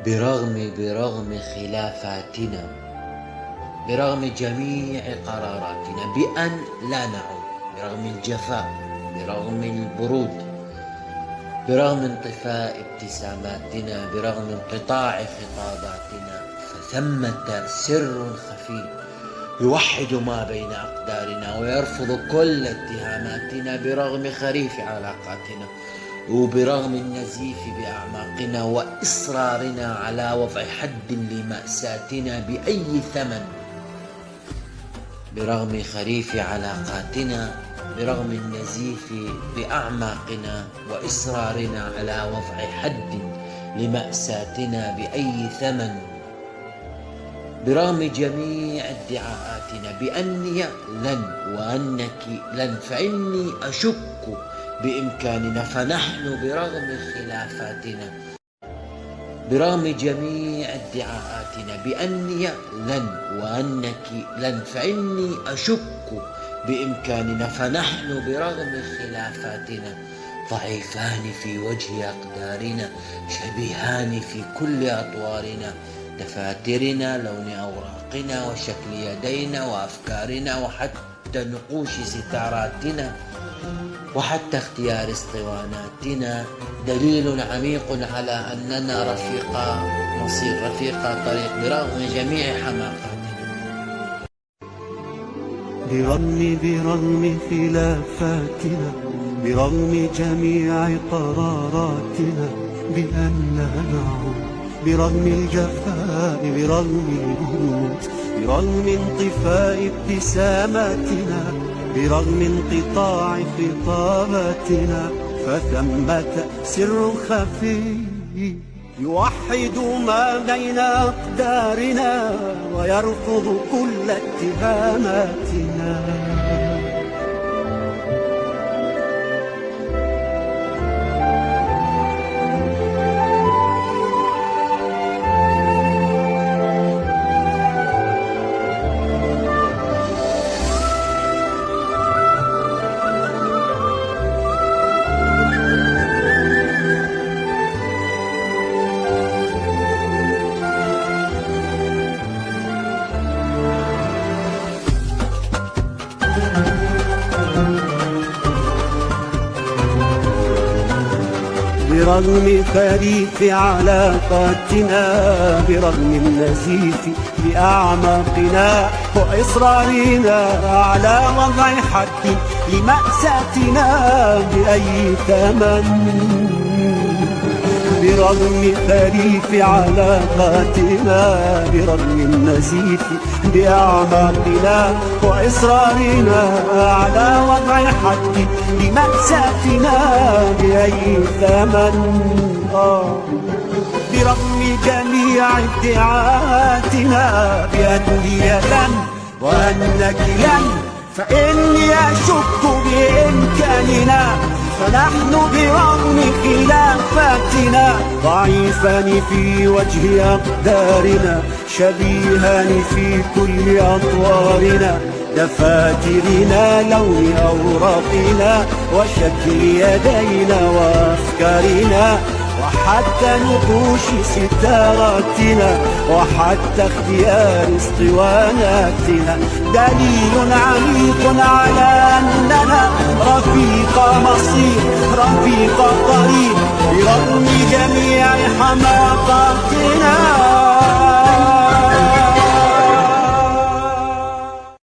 برغم خلافاتنا، برغم جميع قراراتنا بأن لا نعود، برغم الجفاء، برغم البرود، برغم انطفاء ابتساماتنا، برغم انقطاع خطاباتنا، فثمة سر خفي يوحد ما بين أقدارنا ويرفض كل اتهاماتنا، برغم خريف علاقاتنا وبرغم النزيف بأعماقنا وإصرارنا على وضع حد لمأساتنا بأي ثمن، برغم خريف علاقاتنا، برغم النزيف بأعماقنا وإصرارنا على وضع حد لمأساتنا بأي ثمن، برغم جميع ادعاءاتنا بأني لن وأنك لن، فإني أشك بإمكاننا، فنحن برغم خلافاتنا، برغم جميع ادعاءاتنا بأني لن وأنك لن، فإني أشك بإمكاننا، فنحن برغم خلافاتنا ضعيفان في وجه أقدارنا، شبيهان في كل أطوارنا، دفاترنا، لون أوراقنا، وشكل يدينا، وأفكارنا، وحتى نقوش ستاراتنا، وحتى اختيار اسطواناتنا، دليل عميق على أننا رفيقا مصير، رفيقا طريق، برغم جميع حماقاتنا. برغم خلافاتنا، برغم جميع قراراتنا بأن لا نعود، برغم الجفاء، برغم البرود، برغم انطفاء ابتساماتنا، برغم انقطاع خطاباتنا، فثمة سر خفي يوحد ما بين أقدارنا ويرفض كل اتهاماتنا. برغم خريف علاقاتنا، برغم النزيف بأعماقنا وإصرارنا على وضع حد لمأساتنا بأي ثمن، برغم خريف علاقاتنا، برغم النزيف بأعماقنا وإصرارنا على وضع حد لمأساتنا بأي ثمن، برغم جميع ادعاءاتنا بأني لن وأنك لن، فإني أشك بإمكاننا، فنحن برغم خلافاتنا ضعيفان في وجه أقدارنا، شبيهان في كل أطوارنا، دفاترنا، لون أوراقنا، وشكل يدينا، وأفكارنا، وحتى نقوش ستاراتنا، وحتى اختيار اسطواناتنا، دليل عميق على أننا رفيق مصير، رفيق طريق، برغم جميع حماقاتنا.